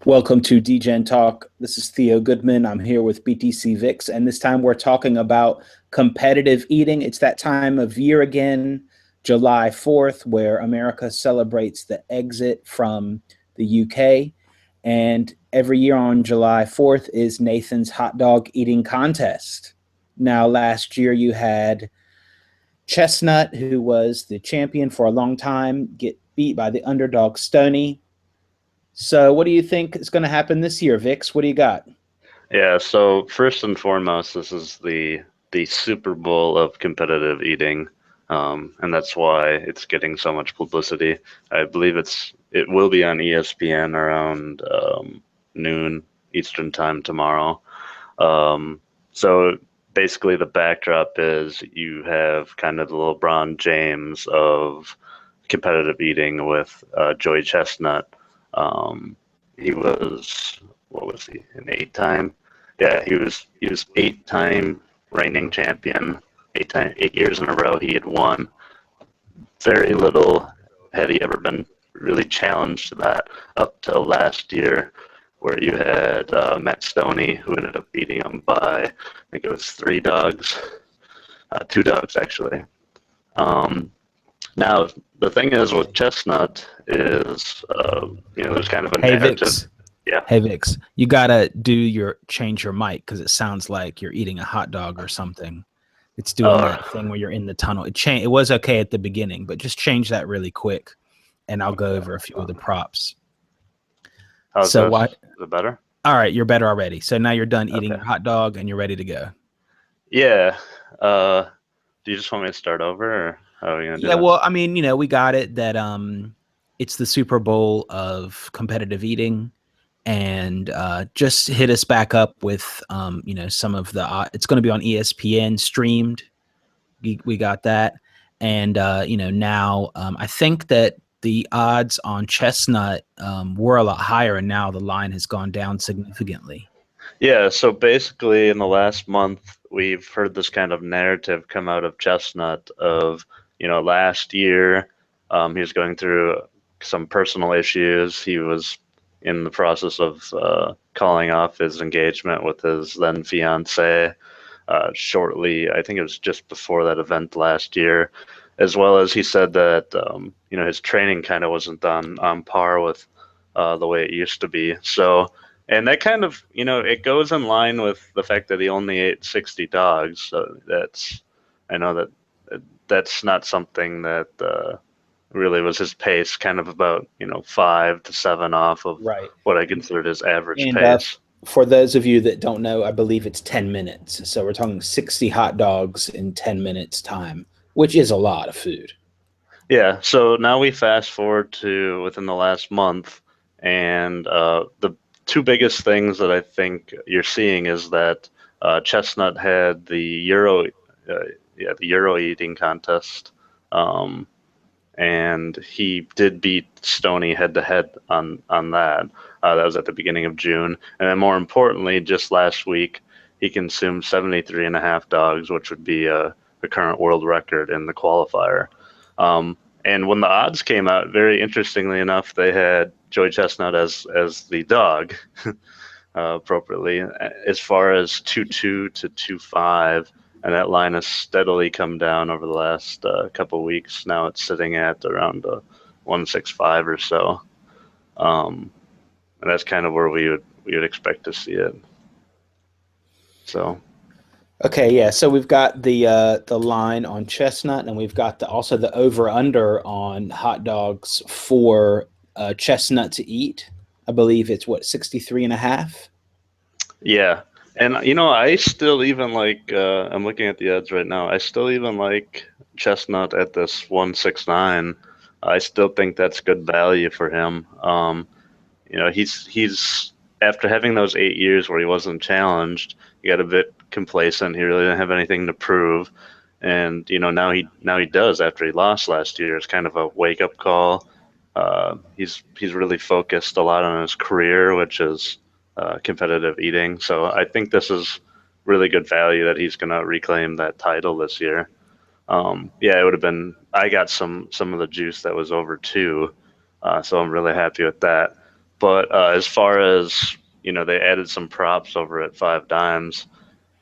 Welcome to DGen Talk. This is Theo Goodman. I'm here with BTC Vix, and this time we're talking about competitive eating. It's that time of year again, July 4th, where America celebrates the exit from the UK. And every year on July 4th is Nathan's hot dog eating contest. Now, last year you had Chestnut, who was the champion for a long time, get beat by the underdog Stony. So, what do you think is going to happen this year, Vix? What do you got? Yeah, so first and foremost, this is the Super Bowl of competitive eating, and that's why it's getting so much publicity. I believe it will be on ESPN around noon Eastern time tomorrow. Um, so basically, the backdrop is you have kind of the LeBron James of competitive eating with Joey Chestnut. Um, he was what was he? An eight-time? Yeah, he was eight-time reigning champion. 8 years in a row he had won. Very little had he ever been really challenged to that up till last year, where you had Matt Stoney, who ended up beating him by, I think it was three dogs, two dogs actually. Um, Now, the thing is with Chestnut is, there's kind of a Hey, narrative. Vix. Yeah. Hey, Vix. You gotta change your mic because it sounds like you're eating a hot dog or something. It's doing Uh, that thing where you're in the tunnel. It was okay at the beginning, but just change that really quick, and I'll go okay. over a few of the props. How's So this? why? Is it better? All right, you're better already. So now you're done eating Okay. your hot dog and you're ready to go. Yeah. Uh, do you just want me to start over, or how are we gonna do Yeah, this? well, I mean, we got it that it's the Super Bowl of competitive eating, and just hit us back up with some of the it's going to be on ESPN streamed. We got that, and now I think that the odds on Chestnut were a lot higher, and now the line has gone down significantly. Yeah. So basically, in the last month, we've heard this kind of narrative come out of Chestnut of, last year, he was going through some personal issues. He was in the process of calling off his engagement with his then fiance shortly. I think it was just before that event last year, as well as he said that his training kind of wasn't on par with the way it used to be. So, and that kind of it goes in line with the fact that he only ate 60 dogs. So I know that's not something that really was his pace. Kind of about 5 to 7 off of Right. what I considered his average And pace. for those of you that don't know, I believe it's 10 minutes. So we're talking 60 hot dogs in 10 minutes time, which is a lot of food. Yeah, so now we fast forward to within the last month, and the two biggest things that I think you're seeing is that Chestnut had the Euro eating contest, um, and he did beat Stoney head to head on that. That was at the beginning of June, and then more importantly, just last week, he consumed 73 and a half dogs, which would be the current world record in the qualifier. And when the odds came out, very interestingly enough, they had Joey Chestnut as the dog, appropriately, as far as 2-2 to 2-5, and that line has steadily come down over the last couple of weeks. Now it's sitting at around 165 or so, and that's kind of where we would expect to see it. So Okay, yeah. So we've got the line on Chestnut, and we've got also the over under on hot dogs for Chestnut to eat. I believe it's what, 63 and a half. yeah, and I still even like I'm looking at the odds right now. I still even like Chestnut at this 169. I still think that's good value for him. He's after having those 8 years where he wasn't challenged, he got a bit complacent. He really didn't have anything to prove, and now he does after he lost last year. It's kind of a wake up call. He's really focused a lot on his career, which is competitive eating. So I think this is really good value that he's going to reclaim that title this year. Yeah, it would have been. I got some of the juice that was over two, so I'm really happy with that. But as far as they added some props over at Five Dimes.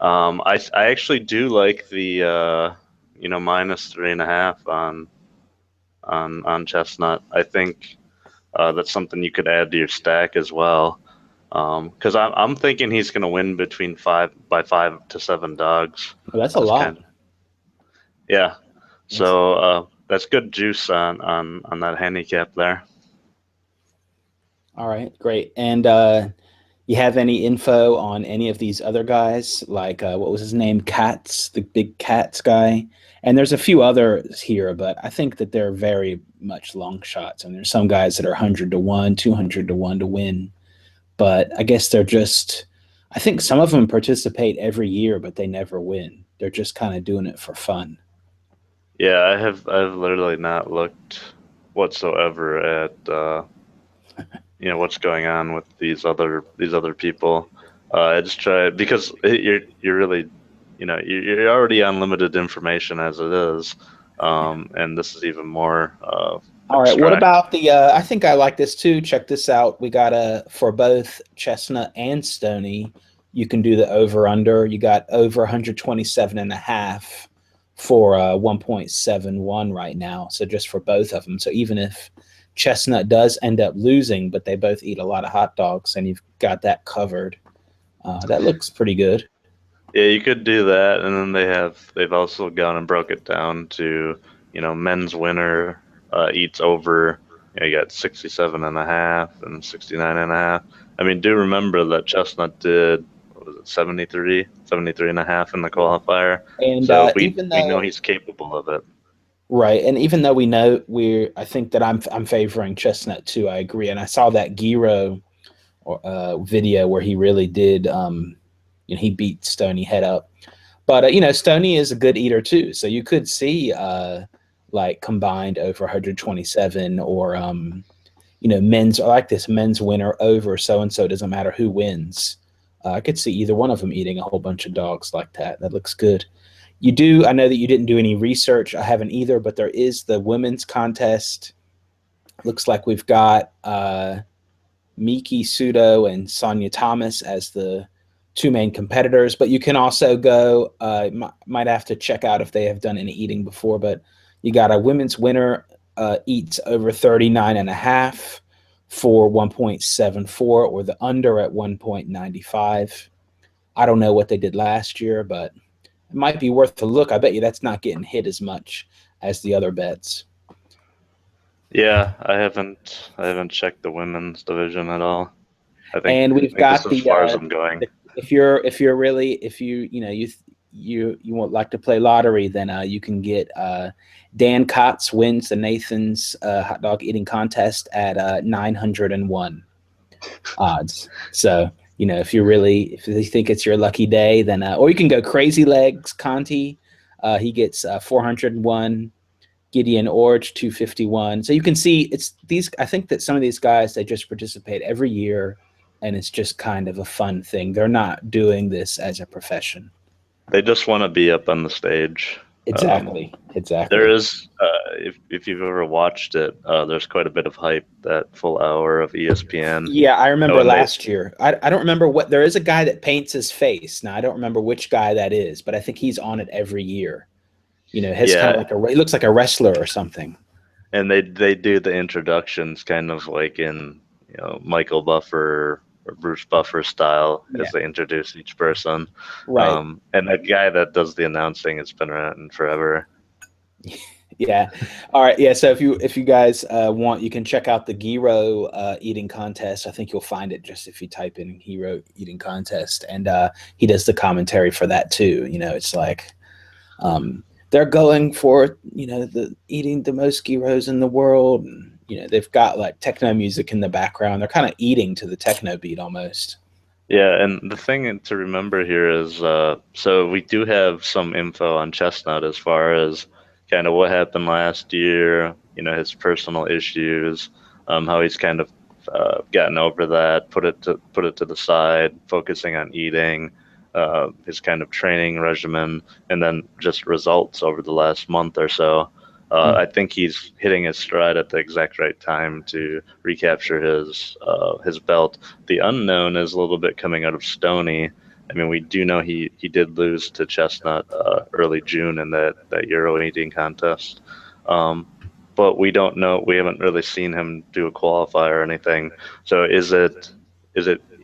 I actually do like the minus 3.5 on Chestnut. I think that's something you could add to your stack as well. Because I'm thinking he's going to win between 5 to 7 dogs. Well, that's a That's lot. kind of yeah. That's, So that's good juice on that handicap there. all right, great. And you have any info on any of these other guys? Like what was his name? Katz, the big Katz guy. And there's a few others here, but I think that they're very much long shots. And there's some guys that are 100 to 1, 200 to 1 to win. But I guess they're just, I think some of them participate every year, but they never win. They're just kind of doing it for fun. Yeah, I've literally not looked whatsoever at what's going on with these other people. I just try because you're really you're already on limited information as it is, and this is even more All right. What abstract. about the? I think I like this too. Check this out. We got a for both Chestnut and Stony. You can do the over under. You got over 127 and a half for 1.71 right now. So just for both of them. So even if Chestnut does end up losing, but they both eat a lot of hot dogs, and you've got that covered. That looks pretty good. Yeah, you could do that, and then they've also gone and broke it down to men's winner eats over. You got 67.5 and 69.5. I mean, do remember that Chestnut did what was it 73.5 in the qualifier, And so even we know though he's capable of it. Right, and even though we know I think that I'm favoring Chestnut too. I agree, and I saw that Giro video where he really did. He beat Stoney head up, but Stoney is a good eater too. So you could see like combined over 127 or men's I like this men's winner over so and so. Doesn't matter who wins. I could see either one of them eating a whole bunch of dogs like that. That looks good. You do. I know that you didn't do any research. I haven't either, but there is the women's contest. Looks like we've got Miki Sudo and Sonia Thomas as the two main competitors, but you can also go, might have to check out if they have done any eating before, but you got a women's winner eats over 39 and a half for 1.74 or the under at 1.95. I don't know what they did last year, but it might be worth a look. I bet you that's not getting hit as much as the other bets. Yeah, I haven't checked the women's division at all. And I we've think this got is as far as I'm going. if you're really if you want like to play lottery, then you can get Dan Kotz wins the Nathan's hot dog eating contest at 901 odds. So if you think it's your lucky day, then or you can go Crazy Legs Conti. He gets 401. Gideon Orge 251. So you can see it's these. I think that some of these guys they just participate every year, and it's just kind of a fun thing. They're not doing this as a profession. They just want to be up on the stage. Exactly. There is, if you've ever watched it, there's quite a bit of hype that full hour of ESPN. Yeah, I remember And last year. I don't remember what. There is a guy that paints his face. Now I don't remember which guy that is, but I think he's on it every year. Has kind of like it looks like a wrestler or something. And they do the introductions kind of like in Michael Buffer or Bruce Buffer style as they introduce each person. Right. And that guy that does the announcing has been around forever. Yeah. All right. Yeah. So if you guys want, you can check out the Giro eating contest. I think you'll find it just if you type in Hero eating contest, and he does the commentary for that too. It's like they're going for the eating the most gyros in the world, and they've got like techno music in the background. They're kind of eating to the techno beat almost. Yeah, and the thing to remember here is, so we do have some info on Chestnut as far as kind of what happened last year, his personal issues, how he's kind of gotten over that, put it to the side, focusing on eating, his kind of training regimen, and then just results over the last month or so. I think he's hitting his stride at the exact right time to recapture his belt. The unknown is a little bit coming out of Stoney. I mean, we do know he did lose to Chestnut early June in that Euro eating contest. But we don't know. We haven't really seen him do a qualifier or anything. So is it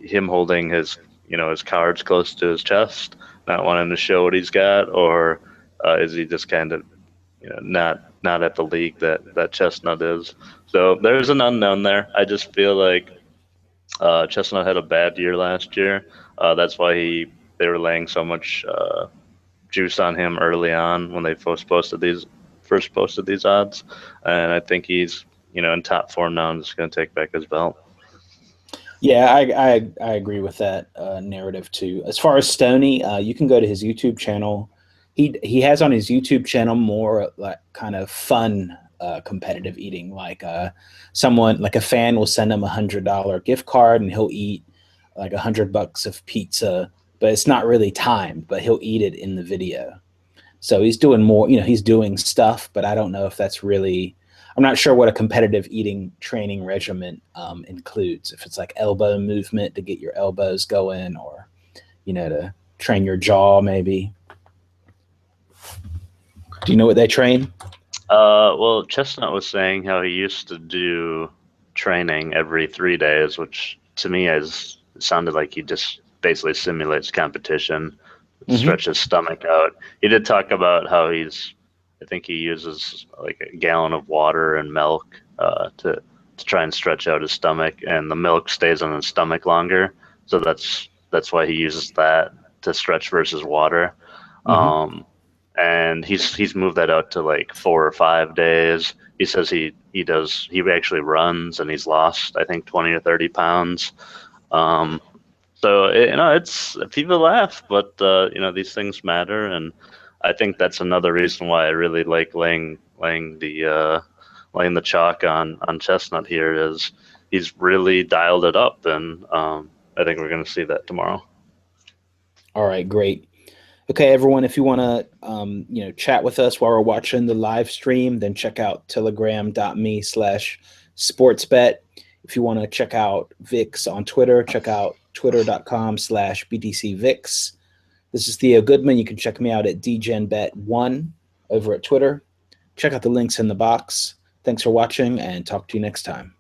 him holding his cards close to his chest, not wanting to show what he's got, or is he just kind of not at the league that Chestnut is? So there's an unknown there. I just feel like Chestnut had a bad year last year. That's why they were laying so much juice on him early on when they first posted these odds, and I think he's in top form now and just going to take back his belt. Yeah, I agree with that narrative too. As far as Stoney, you can go to his YouTube channel. He has on his YouTube channel more like kind of fun competitive eating. Like someone like a fan will send him $100 gift card and he'll eat like $100 of pizza, but it's not really timed. But he'll eat it in the video. So he's doing more. He's doing stuff, but I don't know if that's really. I'm not sure what a competitive eating training regimen includes. If it's like elbow movement to get your elbows going, or to train your jaw, maybe. Do you know what they train? Well, Chestnut was saying how he used to do training every 3 days, which to me sounded like he just basically simulates competition, stretch his stomach out. He did talk about how I think he uses like a gallon of water and milk to try and stretch out his stomach, and the milk stays on his stomach longer. So that's why he uses that to stretch versus water. And he's moved that out to like 4 or 5 days. He says he actually runs, and he's lost I think 20 or 30 pounds. So it's people laugh, but these things matter, and I think that's another reason why I really like laying the chalk on Chestnut here is he's really dialed it up, and I think we're going to see that tomorrow. All right, great. Okay, everyone, if you want to chat with us while we're watching the live stream, then check out telegram.me/sportsbet. If you want to check out Vix on Twitter, check out twitter.com/BTCVix. This is Theo Goodman. You can check me out at DGenBet1 over at Twitter. Check out the links in the box. Thanks for watching, and talk to you next time.